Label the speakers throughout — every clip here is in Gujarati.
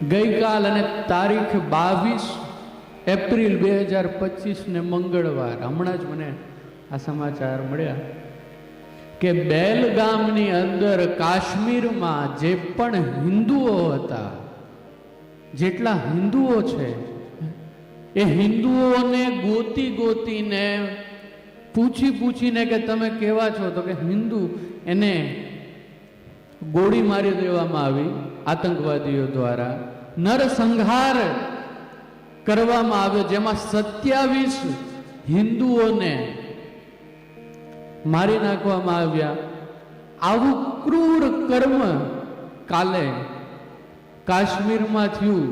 Speaker 1: ગઈકાલ અને તારીખ 22 એપ્રિલ 2025 ને મંગળવાર હમણાં જ મને આ સમાચાર મળ્યા કે બેલગામની અંદર કાશ્મીરમાં જે પણ હિન્દુઓ હતા, જેટલા હિન્દુઓ છે એ હિન્દુઓને ગોતી ગોતીને પૂછીને કે તમે કેવા છો, તો કે હિન્દુ, એને ગોળી મારી દેવામાં આવી આતંકવાદીઓ દ્વારા, નરસંહાર કરવામાં આવ્યો, જેમાં 27 હિન્દુઓને મારી નાખવામાં આવ્યા. આવું ક્રૂર કર્મ કાલે કાશ્મીરમાં થયું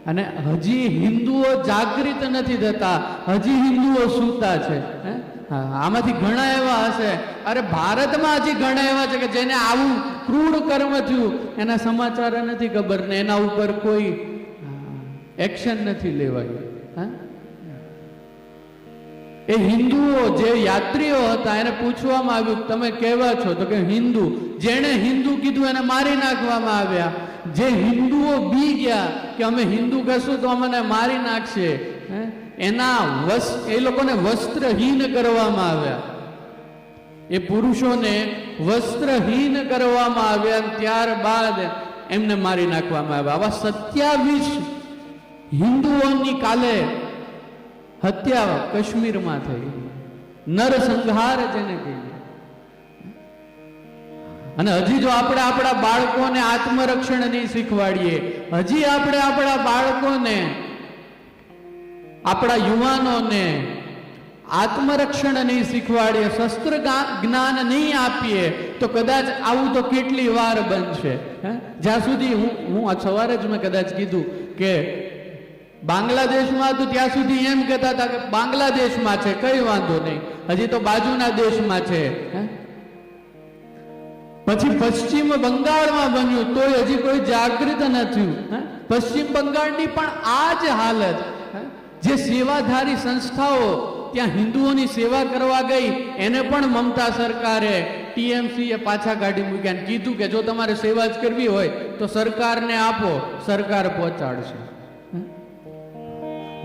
Speaker 1: અને હજી હિન્દુઓ જાગૃત નથી થતા, હજી હિન્દુઓ સૂતા છે. આમાંથી ઘણા એવા હશે, અરે ભારતમાં હજી ઘણા એવા છે કે જેને આવું ક્રૂર કર્મ થયું એના સમાચાર નથી ખબર ને એના ઉપર કોઈ એક્શન નથી લેવાયું. એ હિન્દુઓ જે યાત્રીઓ હતા એને પૂછવામાં આવ્યું તમે કેવા છો, તો કે હિન્દુ. જેણે હિન્દુ કીધું એને મારી નાખવામાં આવ્યા. જે હિન્દુઓ બી ગયા કે અમે હિન્દુ કહેશું તો અમને મારી નાખશે, એ લોકોને વસ્ત્રહીન કરવામાં આવ્યા. એ પુરુષોને વસ્ત્રહીન કરવામાં આવ્યા. ત્યારબાદ એમને મારી નાખવામાં આવ્યા. આવા 27 હિન્દુઓની કાલે હત્યા કાશ્મીરમાં થઈ, નરસંહાર જેને કહીએ. અને હજી જો આપણે આપણા બાળકોને આત્મરક્ષણ નહીં શીખવાડીએ, હજી આપણે આપણા બાળકોને, આપણા યુવાનોને આત્મરક્ષણ નહીં શીખવાડીએ, શસ્ત્ર જ્ઞાન નહીં આપીએ, તો કદાચ આવું તો કેટલી વાર બનશે. જ્યાં સુધી હું સવારે જ મેં કદાચ કીધું કે બાંગ્લાદેશમાં હતું ત્યાં સુધી એમ કહેતા હતા કે બાંગ્લાદેશમાં છે કઈ વાંધો નહીં, હજી તો બાજુના દેશમાં છે. પછી પશ્ચિમ બંગાળમાં બન્યું તોય હજી કોઈ જાગૃત નથી. પશ્ચિમ બંગાળની પણ આ જ હાલત. જે સેવાધારી સંસ્થાઓ ત્યાં હિન્દુઓની સેવા કરવા ગઈ એને પણ મમતા સરકારે, ટીએમસીએ પાછા કાઢી મૂક્યા, કીધું કે જો તમારે સેવા જ કરવી હોય તો સરકારને આપો, સરકાર પહોંચાડશે.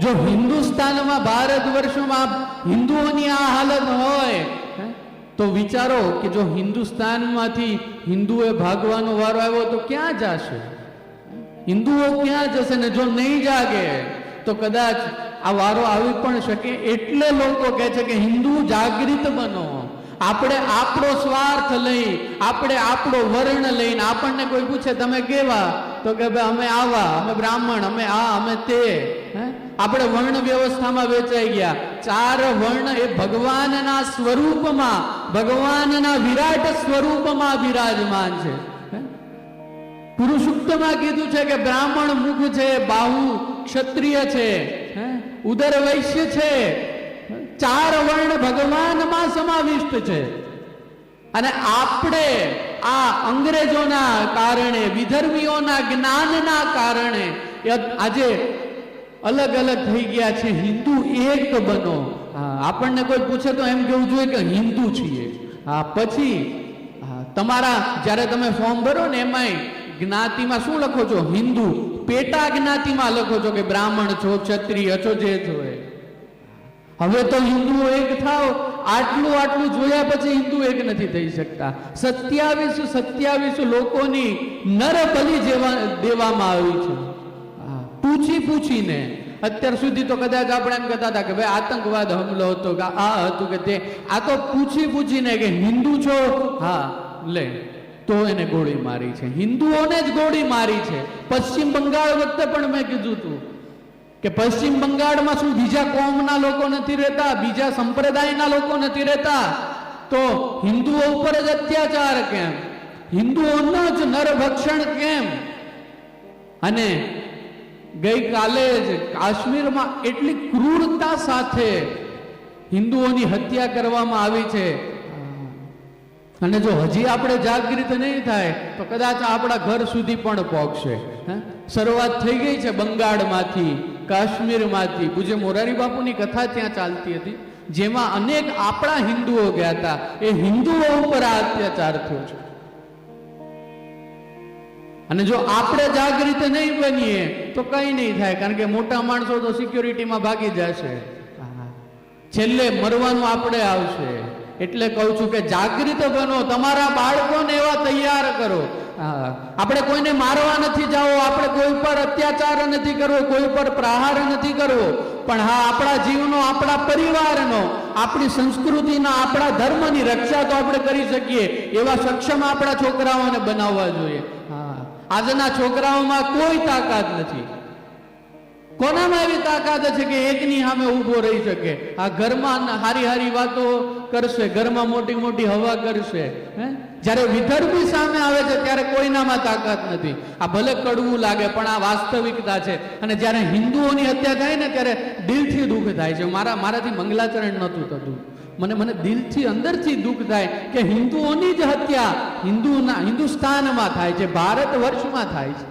Speaker 1: જો હિન્દુસ્તાનમાં, ભારત વર્ષમાં હિન્દુઓની આ હાલત હોય તો વિચારો કે જો હિન્દુસ્તાનમાંથી હિન્દુએ ભાગવાનો વારો આવ્યો તો ક્યાં જશે? હિન્દુઓ ક્યાં જશે? ને જો નહીં જાગે તો કદાચ આ વારો આવી પણ શકે. એટલે લોકો કહે છે કે હિન્દુ જાગૃત બનો. આપણે આપણો સ્વાર્થ લઈ, આપણે આપણો વર્ણ લઈને, આપણને કોઈ પૂછે તમે કેવા, તો કે ભાઈ અમે આવા, અમે બ્રાહ્મણ, અમે આ, અમે તે. આપણે વર્ણ વ્યવસ્થામાં વેચાઈ ગયા. 4 વર્ણ એ ભગવાનના સ્વરૂપમાં, ભગવાનના વિરાટ સ્વરૂપમાં બિરાજમાન છે. પુરુષોત્તમમાં કીધું છે કે બ્રાહ્મણ મુખ છે, બાહુ ક્ષત્રિય છે, ઉદર વૈશ્ય છે. 4 વર્ણ ભગવાનમાં સમાવિષ્ટ છે. અને આપણે આ અંગ્રેજોના કારણે, વિધર્મીઓના જ્ઞાનના કારણે આજે અલગ અલગ થઈ ગયા છે. હિન્દુ એક બનો. આપણને કોઈ પૂછે તો એમ કેવું જોઈએ કે હિન્દુ છીએ. પછી તમારા જ્યારે તમે ફોર્મ ભરો ને એમાંય જ્ઞાતિમાં શું લખો છો? હિન્દુ. પેટા જ્ઞાતિમાં લખો છો કે બ્રાહ્મણ છો, ક્ષત્રિય છો, જે છો. હવે તો હિન્દુઓ એક થાવ. આટલું જોયા પછી હિન્દુ એક નથી થઈ શકતા. 27 લોકોની નરબલી દેવામાં આવી છે, પૂછીને. અત્યાર સુધી તો કદાચ આપણે એમ કહેતા હતા કે ભાઈ આતંકવાદ હુમલો હતો કે આ હતું કે તે. આ તો પૂછીને કે હિન્દુ છો, હા લે, તો એને ગોળી મારી છે. હિન્દુઓને જ ગોળી મારી છે. પશ્ચિમ બંગાળ વખતે પણ મેં કીધું હતું કે પશ્ચિમ બંગાળમાં શું બીજા કોમના લોકો નથી રહેતા, બીજા સંપ્રદાયના લોકો નથી રહેતા, તો હિન્દુઓ ઉપર જ અત્યાચાર કેમ? હિન્દુઓનો જ નરભક્ષણ કેમ? અને ગઈકાલે જ કાશ્મીરમાં એટલી ક્રૂરતા સાથે હિન્દુઓની હત્યા કરવામાં આવી છે. અને જો હજી આપણે જાગૃત નહીં થાય તો કદાચ આપણા ઘર સુધી પણ પહોંચશે. શરૂઆત થઈ ગઈ છે બંગાળમાંથી, કાશ્મીરમાંથી. પૂજ્ય મોરારી બાપુની કથા ત્યાં ચાલતી હતી, જેમાં અનેક આપણા હિન્દુઓ ગયા હતા. એ હિન્દુઓ ઉપર આ અત્યાચાર થયો છે. અને જો આપણે જાગૃત નહીં બનીએ તો કંઈ નહીં થાય, કારણ કે મોટા માણસો તો સિક્યોરિટીમાં ભાગી જશે, છેલ્લે મરવાનું આપણે આવશે. એટલે કહું છું કે જાગૃત બનો, તમારા બાળકોને એવા તૈયાર કરો. આપણે કોઈને મારવા નથી જાઓ, આપણે કોઈ પર અત્યાચાર નથી કરવો, કોઈ પર પ્રહાર નથી કરવો, પણ હા, આપણા જીવનો, આપણા પરિવારનો, આપણી સંસ્કૃતિના, આપણા ધર્મની રક્ષા તો આપણે કરી શકીએ એવા સક્ષમ આપણા છોકરાઓને બનાવવા જોઈએ. આજના છોકરાઓમાં કોઈ તાકાત નથી. કોનામાં એવી તાકાત છે કે એકની સામે ઊભો રહી શકે? આ ઘરમાં હારી હારી વાતો કરશે, ઘરમાં મોટી મોટી હવા કરશે. જ્યારે વિધર્મી સામે આવે છે ત્યારે કોઈનામાં તાકાત નથી. આ ભલે કડવું લાગે પણ આ વાસ્તવિકતા છે. અને જ્યારે હિન્દુઓની હત્યા થાય ને ત્યારે દિલથી દુઃખ થાય છે. મારાથી મંગલાચરણ નહોતું થતું, મને દિલથી અંદરથી દુઃખ થાય કે હિન્દુઓની જ હત્યા હિન્દુસ્તાનમાં થાય છે, ભારત વર્ષમાં થાય છે.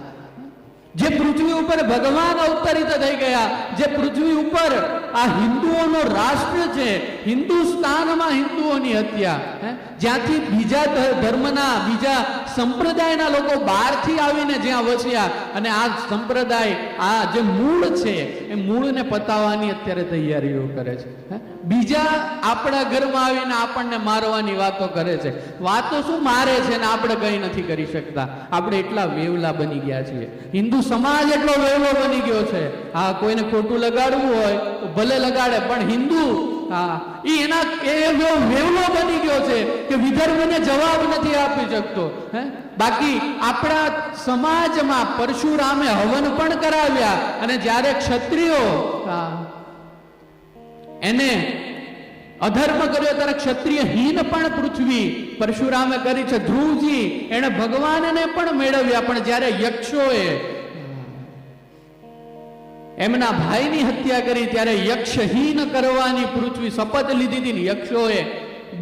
Speaker 1: જે પૃથ્વી ઉપર ભગવાન અવતરિત થઈ ગયા, જે પૃથ્વી ઉપર આ હિન્દુઓનો રાષ્ટ્ર છે, હિન્દુસ્તાનમાં હિન્દુઓની હત્યા, જ્યાંથી બીજા ધર્મના, બીજા સંપ્રદાયના લોકો બહારથી આવીને જ્યાં વસ્યા, અને આ સંપ્રદાય, આ જે મૂળ છે એ મૂળને પતાવવાની અત્યારે તૈયારીઓ કરે છે. બીજા આપણા ઘરમાં આવીને આપણને મારવાની વાતો કરે છે. વાતો શું મારે છે ને આપણે કંઈ નથી કરી શકતા. આપણે એટલા વેવલા બની ગયા છીએ. હિન્દુ સમાજ એટલો વેવલો બની ગયો છે. હા, કોઈને ખોટું લગાડવું હોય તો ભલે લગાડે, પણ હિન્દુ એનો વેવલો બની ગયો છે કે વિધર્મને જવાબ નથી આપી શકતો. બાકી આપણા સમાજમાં પરશુરામે હવન પણ કરાવ્યા, અને જ્યારે ક્ષત્રિયો એને અધર્મ કર્યો ત્યારે ક્ષત્રિય હીન પણ પૃથ્વી પરશુરામે કરી છે. ધ્રુવજી એને ભગવાનને પણ મેળવ્યા, પણ જ્યારે યક્ષોએ એમના ભાઈની હત્યા કરી ત્યારે યક્ષહીન કરવાની પૃથ્વી શપથ લીધી હતી. યક્ષોએ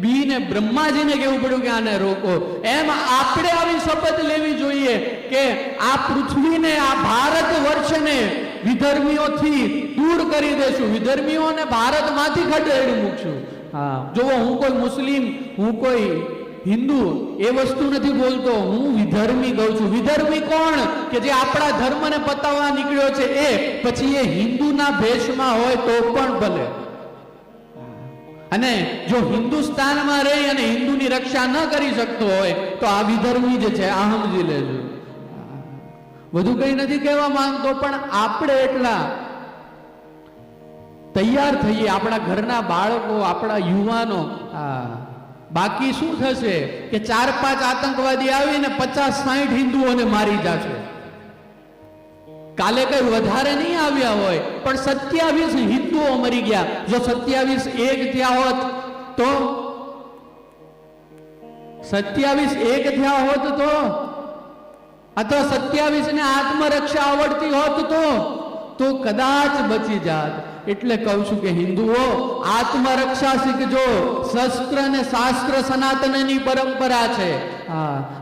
Speaker 1: બીને બ્રહ્માજીને કહેવું પડ્યું કે આને રોકો. એમ આપણે આવી શપથ લેવી જોઈએ કે આ પૃથ્વીને, આ ભારત વર્ષને વિધર્મીઓથી દૂર કરી દેશું, વિધર્મીઓને ભારતમાંથી ખદેડી મૂકશું. જોવો, હું કોઈ મુસ્લિમ, હું કોઈ હિન્દુ એ વસ્તુ નથી બોલતો, હું વિધર્મી કહું છું. વિધર્મી કોણ? કે જે આપણા ધર્મને પતાવવા નીકળ્યો છે એ, પછી એ હિન્દુના ભેષમાં હોય તો પણ ભલે. અને જો હિન્દુસ્તાનમાં રહી અને હિન્દુની રક્ષા ન કરી શકતો હોય તો આ વિધર્મી જ છે, આ સમજી લેજો. વધુ કઈ નથી કહેવા માંગતો, પણ આપણે એટલા તૈયાર થઈએ, આપણા ઘરના બાળકો, આપણા યુવાનો. બાકી શું થશે કે 4-5 આતંકવાદી આવીને 50-60 હિન્દુઓને મારી જશે. કાલે કઈ વધારે નહીં આવ્યા હોય, પણ 27 હિન્દુઓ મરી ગયા. જો 27 એક થયા હોત તો 27 એક થયા હોત તો, અથવા 27 ને આત્મરક્ષા આવડતી હોત તો કદાચ બચી જાત. એટલે કહું છું કે હિન્દુઓ, આત્મરક્ષા શીખજો. શસ્ત્ર અને શાસ્ત્ર સનાતનની પરંપરા છે.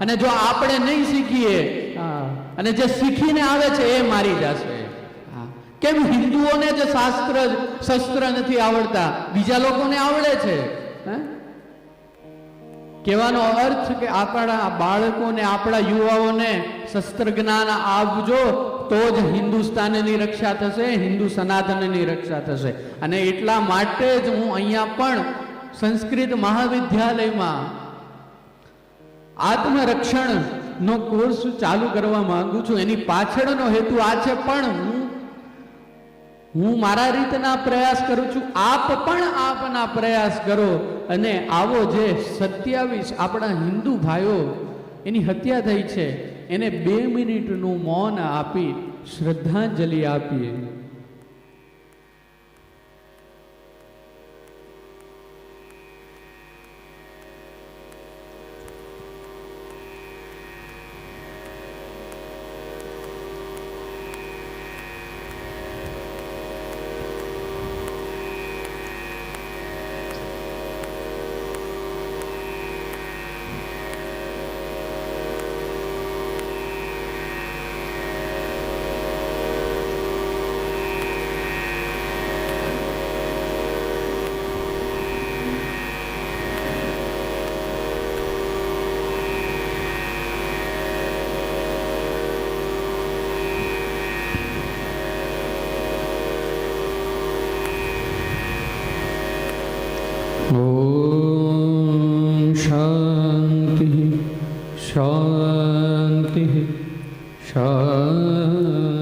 Speaker 1: અને જો આપણે નહીં શીખીએ, અને જે શીખીને આવે છે એ મારી જશે. કેમ? હિન્દુઓને જે શસ્ત્ર નથી આવડતા, બીજા લોકોને આવડે છે. કહેવાનો અર્થ કે આપણા બાળકોને, આપણા યુવાઓને શસ્ત્ર જ્ઞાન આપજો, તો જ હિન્દુસ્તાનની રક્ષા થશે, હિન્દુ સનાતનની રક્ષા થશે. અને એટલા માટે જ હું અહીંયા પણ સંસ્કૃત મહાવિદ્યાલયમાં આત્મરક્ષણનો કોર્સ ચાલુ કરવા માંગુ છું. એની પાછળનો હેતુ આ છે, પણ હું મારા રીતના પ્રયાસ કરું છું, આપ પણ આપના પ્રયાસ કરો. અને આવો જે 27 આપણા હિન્દુ ભાઈઓ એની હત્યા થઈ છે, એને 2 મિનિટનું મૌન આપી શ્રદ્ધાંજલિ આપીએ. ઓમ શાંતિ શાંતિ શાંતિ.